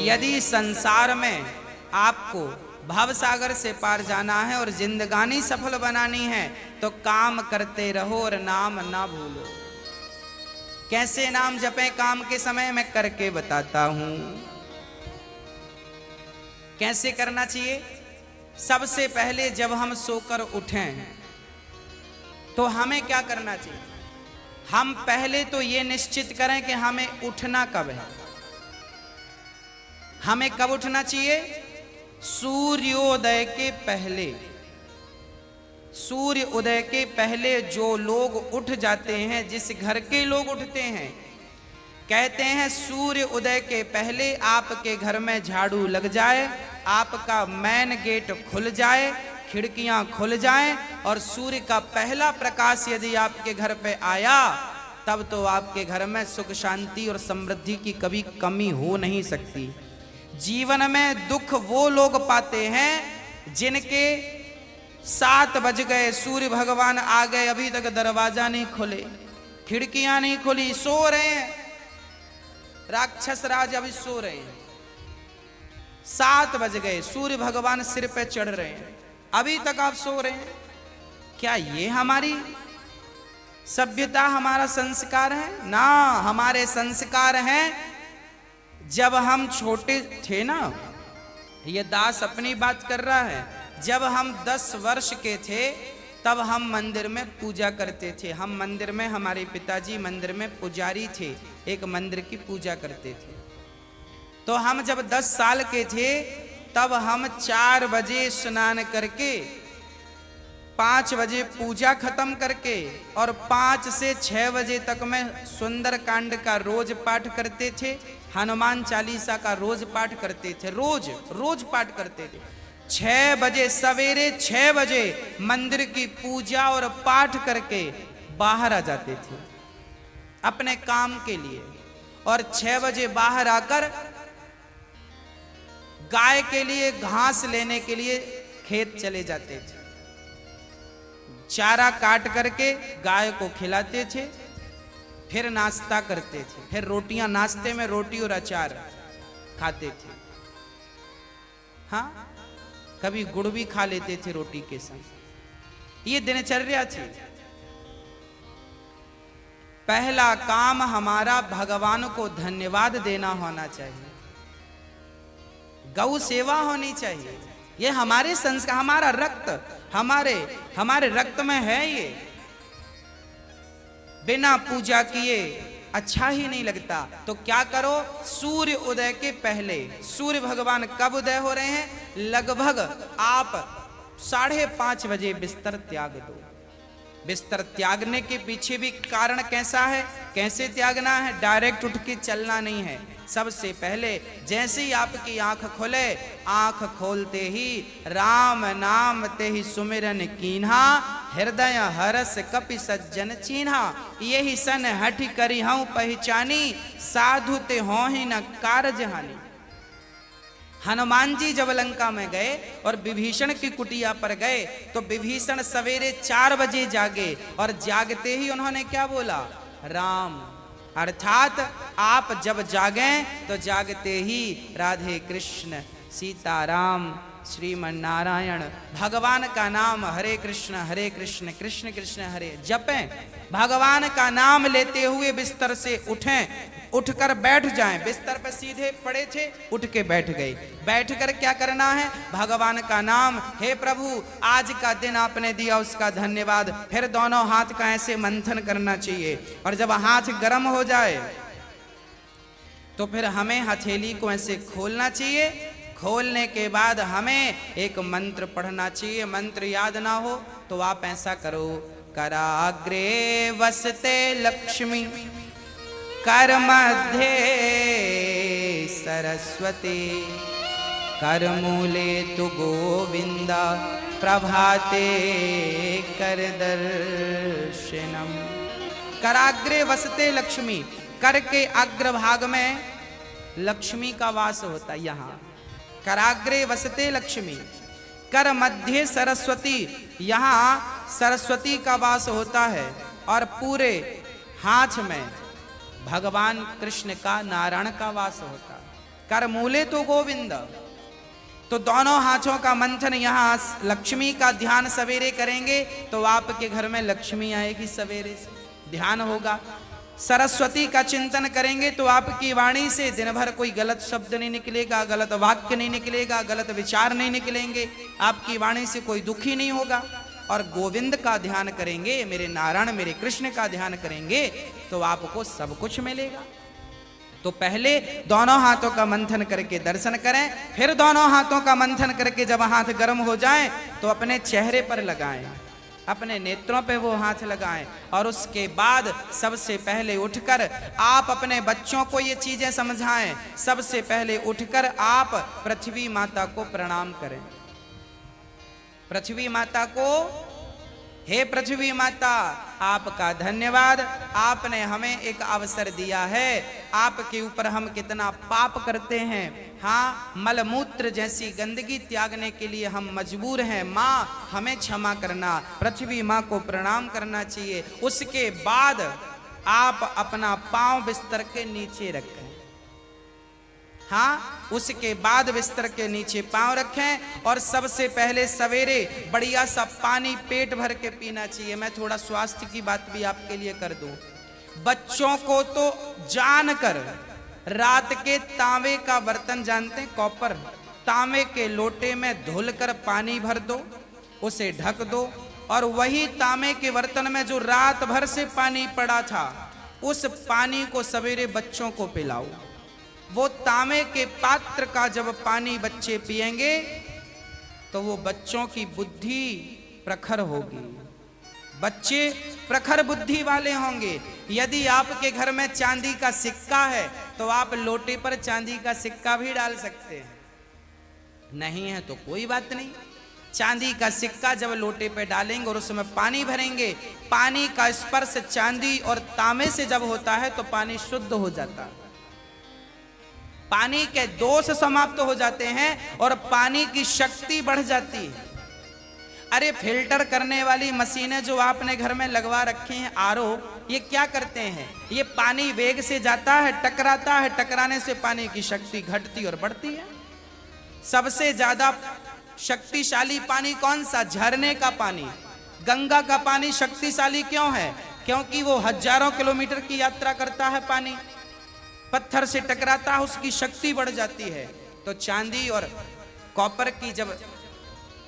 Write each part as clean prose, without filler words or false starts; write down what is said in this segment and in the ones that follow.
यदि संसार में आपको भवसागर से पार जाना है और जिंदगानी सफल बनानी है तो काम करते रहो और नाम ना भूलो। कैसे नाम जपें काम के समय, मैं करके बताता हूं। कैसे करना चाहिए? सबसे पहले जब हम सोकर उठें तो हमें क्या करना चाहिए? हम पहले तो ये निश्चित करें कि हमें उठना कब है। हमें कब उठना चाहिए? सूर्योदय के पहले। सूर्य उदय के पहले जो लोग उठ जाते हैं, जिस घर के लोग उठते हैं, कहते हैं सूर्य उदय के पहले आपके घर में झाड़ू लग जाए, आपका मेन गेट खुल जाए, खिड़कियां खुल जाएं और सूर्य का पहला प्रकाश यदि आपके घर पे आया तब तो आपके घर में सुख शांति और समृद्धि की कभी कमी हो नहीं सकती। जीवन में दुख वो लोग पाते हैं जिनके 7 बज गए, सूर्य भगवान आ गए, अभी तक दरवाजा नहीं खुले, खिड़कियां नहीं खुली, सो रहे हैं, राक्षस राज अभी सो रहे हैं। 7 बज गए, सूर्य भगवान सिर पे चढ़ रहे हैं, अभी तक आप सो रहे हैं। क्या ये हमारी सभ्यता, हमारा संस्कार है? ना, हमारे संस्कार हैं जब हम छोटे थे ना, ये दास अपनी बात कर रहा है, जब हम 10 वर्ष के थे तब हम मंदिर में पूजा करते थे। हम मंदिर में, हमारे पिताजी मंदिर में पुजारी थे, एक मंदिर की पूजा करते थे। तो हम जब 10 साल के थे तब हम 4 बजे स्नान करके 5 बजे पूजा खत्म करके और 5 से 6 बजे तक में सुंदर कांड का रोज पाठ करते थे, हनुमान चालीसा का रोज पाठ करते थे, रोज पाठ करते थे। 6 बजे, सवेरे 6 बजे मंदिर की पूजा और पाठ करके बाहर आ जाते थे अपने काम के लिए, और 6 बजे बाहर आकर गाय के लिए घास लेने के लिए खेत चले जाते थे। चारा काट करके गाय को खिलाते थे, फिर नाश्ता करते थे, फिर रोटियां, नाश्ते में रोटी और अचार खाते थे। हाँ, कभी गुड़ भी खा लेते थे रोटी के संग। ये दिनचर्या थी। पहला काम हमारा भगवान को धन्यवाद देना होना चाहिए, गौ सेवा होनी चाहिए। ये हमारे संस्कार, हमारा रक्त, हमारे रक्त में है ये। बिना पूजा किए अच्छा ही नहीं लगता। तो क्या करो? सूर्य उदय के पहले, सूर्य भगवान कब उदय हो रहे हैं? लगभग आप 5:30 बजे बिस्तर त्याग दो। बिस्तर त्यागने के पीछे भी कारण कैसा है, कैसे त्यागना है? डायरेक्ट उठ के चलना नहीं है। सबसे पहले जैसे ही आपकी आंख खुले, आंख खोलते ही राम नाम ते ही सुमिरन कीन्हा, हृदय हरस कपि सज्जन चीन्हा, यही सन हठि करी हूं पहचानी, साधु ते हो ही न कारज हानि। हनुमान जी जब लंका में गए और विभीषण की कुटिया पर गए तो विभीषण सवेरे 4 बजे जागे और जागते ही उन्होंने क्या बोला? राम। अर्थात आप जब जागें तो जागते ही राधे कृष्ण, सीताराम, श्रीमन नारायण, भगवान का नाम हरे कृष्ण कृष्ण कृष्ण हरे जपें। भगवान का नाम लेते हुए बिस्तर से उठें, उठकर बैठ जाएं। बिस्तर पर सीधे पड़े थे, उठ के बैठ गए। बैठकर क्या करना है? भगवान का नाम, हे प्रभु आज का दिन आपने दिया उसका धन्यवाद। फिर दोनों हाथ का ऐसे मंथन करना चाहिए, और जब हाथ गर्म हो जाए तो फिर हमें हथेली को ऐसे खोलना चाहिए। खोलने के बाद हमें एक मंत्र पढ़ना चाहिए। मंत्र याद ना हो तो आप ऐसा करो, कराग्रे वसते लक्ष्मी, कर मध्य सरस्वती, कर मूले तु गोविंदा, प्रभाते कर दर्शनम। कराग्रे वसते लक्ष्मी, कर के अग्रभाग में लक्ष्मी का वास होता है। यहाँ कराग्रे वसते लक्ष्मी, कर मध्य सरस्वती, यहाँ सरस्वती का वास होता है, और पूरे हाथ में भगवान कृष्ण का, नारायण का वास होता है। कर मूले तो गोविंद। तो दोनों हाथों का मंथन, यहाँ लक्ष्मी का ध्यान सवेरे करेंगे तो आपके घर में लक्ष्मी आएगी, सवेरे से ध्यान होगा। सरस्वती का चिंतन करेंगे तो आपकी वाणी से दिन भर कोई गलत शब्द नहीं निकलेगा, गलत वाक्य नहीं निकलेगा, गलत विचार नहीं निकलेंगे, आपकी वाणी से कोई दुखी नहीं होगा। और गोविंद का ध्यान करेंगे, मेरे नारायण मेरे कृष्ण का ध्यान करेंगे तो आपको सब कुछ मिलेगा। तो पहले दोनों हाथों का मंथन करके दर्शन करें, फिर दोनों हाथों का मंथन करके जब हाथ गर्म हो जाए तो अपने चेहरे पर लगाएं, अपने नेत्रों पे वो हाथ लगाएं। और उसके बाद सबसे पहले उठकर आप अपने बच्चों को ये चीजें समझाएं। सबसे पहले उठकर आप पृथ्वी माता को प्रणाम करें। पृथ्वी माता को, हे पृथ्वी माता, आपका धन्यवाद, आपने हमें एक अवसर दिया है। आपके ऊपर हम कितना पाप करते हैं, हाँ, मलमूत्र जैसी गंदगी त्यागने के लिए हम मजबूर हैं। माँ हमें क्षमा करना, पृथ्वी माँ को प्रणाम करना चाहिए। उसके बाद आप अपना पांव बिस्तर के नीचे रखें, हाँ, उसके बाद बिस्तर के नीचे पांव रखें। और सबसे पहले सवेरे बढ़िया सा पानी पेट भर के पीना चाहिए। मैं थोड़ा स्वास्थ्य की बात भी आपके लिए कर दूं। बच्चों को तो जानकर रात के तांबे का बर्तन जानते हैं, कॉपर, तांबे के लोटे में धुलकर पानी भर दो, उसे ढक दो, और वही तांबे के बर्तन में जो रात भर से पानी पड़ा था उस पानी को सवेरे बच्चों को पिलाओ। वो तांबे के पात्र का जब पानी बच्चे पिएंगे तो वो बच्चों की बुद्धि प्रखर होगी, बच्चे प्रखर बुद्धि वाले होंगे। यदि आपके घर में चांदी का सिक्का है तो आप लोटे पर चांदी का सिक्का भी डाल सकते हैं, नहीं है तो कोई बात नहीं। चांदी का सिक्का जब लोटे पे डालेंगे और उसमें पानी भरेंगे, पानी का स्पर्श चांदी और तांबे से जब होता है तो पानी शुद्ध हो जाता है, पानी के दोष समाप्त हो जाते हैं और पानी की शक्ति बढ़ जाती है। अरे फिल्टर करने वाली मशीनें जो आपने घर में लगवा रखी हैं, आरओ, ये क्या करते हैं? ये पानी वेग से जाता है, टकराता है, टकराने से पानी की शक्ति घटती और बढ़ती है। सबसे ज्यादा शक्तिशाली पानी कौन सा? झरने का पानी। गंगा का पानी शक्तिशाली क्यों है? क्योंकि वो हजारों किलोमीटर की यात्रा करता है, पानी पत्थर से टकराता है, उसकी शक्ति बढ़ जाती है। तो चांदी और कॉपर की जब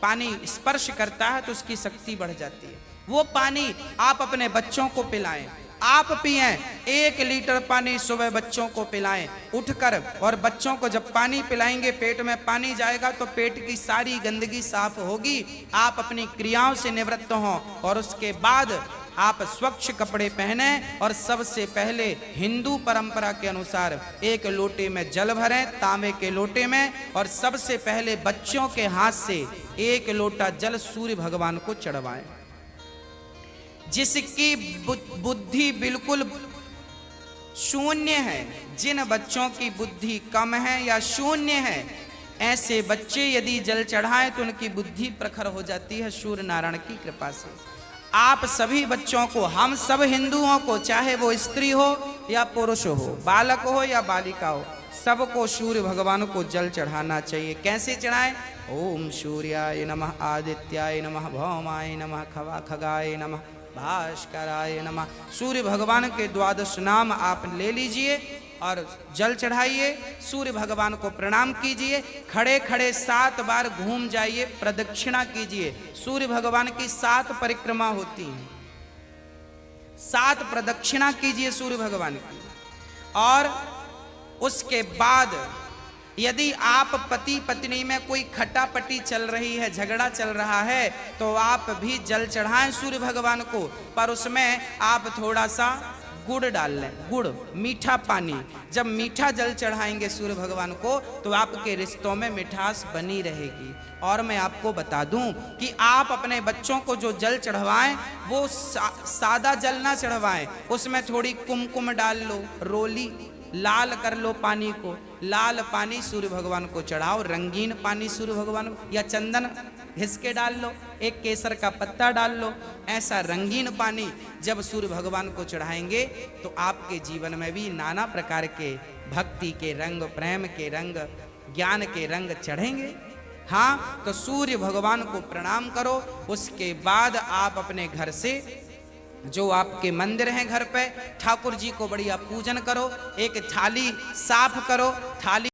पानी स्पर्श करता है तो उसकी शक्ति बढ़ जाती है। वो पानी आप अपने बच्चों को पिलाएं, आप पिएं। 1 लीटर पानी सुबह बच्चों को पिलाएं उठकर, और बच्चों को जब पानी पिलाएंगे पेट में पानी जाएगा तो पेट की सारी गंदगी साफ होगी, आप अपनी क्रियाओं से निवृत्त हों। और उसके बाद आप स्वच्छ कपड़े पहने और सबसे पहले हिंदू परंपरा के अनुसार 1 लोटे में जल भरें, तांबे के लोटे में, और सबसे पहले बच्चों के हाथ से 1 लोटा जल सूर्य भगवान को चढ़वाएं। जिसकी बुद्धि बिल्कुल शून्य है, जिन बच्चों की बुद्धि कम है या शून्य है, ऐसे बच्चे यदि जल चढ़ाएं तो उनकी बुद्धि प्रखर हो जाती है सूर्य नारायण की कृपा से। आप सभी बच्चों को, हम सब हिंदुओं को, चाहे वो स्त्री हो या पुरुष हो, बालक हो या बालिका हो, सबको सूर्य भगवान को जल चढ़ाना चाहिए। कैसे चढ़ाएं? ओम सूर्याय नमः, आदित्याय नमः, भौमाय नमः, खगाय नमः, भास्कराय नमः। सूर्य भगवान के 12 नाम आप ले लीजिए और जल चढ़ाइए, सूर्य भगवान को प्रणाम कीजिए, खड़े खड़े 7 बार घूम जाइए, प्रदक्षिणा कीजिए। सूर्य भगवान की 7 परिक्रमा होती हैं, 7 प्रदक्षिणा कीजिए सूर्य भगवान की। और उसके बाद यदि आप पति पत्नी में कोई खटापटी चल रही है, झगड़ा चल रहा है, तो आप भी जल चढ़ाएं सूर्य भगवान को, पर उसमें आप थोड़ा सा गुड़ डाल लें, गुड़, मीठा पानी। जब मीठा जल चढ़ाएंगे सूर्य भगवान को तो आपके रिश्तों में मिठास बनी रहेगी। और मैं आपको बता दूं कि आप अपने बच्चों को जो जल चढ़वाएं वो सादा जल ना चढ़वाएं, उसमें थोड़ी कुमकुम डाल लो, रोली लाल कर लो पानी को, लाल पानी सूर्य भगवान को चढ़ाओ, रंगीन पानी सूर्य भगवान को, या चंदन घिस के डाल लो, एक केसर का पत्ता डाल लो, ऐसा रंगीन पानी जब सूर्य भगवान को चढ़ाएंगे तो आपके जीवन में भी नाना प्रकार के भक्ति के रंग, प्रेम के रंग, ज्ञान के रंग चढ़ेंगे। हाँ, तो सूर्य भगवान को प्रणाम करो। उसके बाद आप अपने घर से, जो आपके मंदिर हैं घर पे, ठाकुर जी को बढ़िया पूजन करो। एक थाली साफ करो, थाली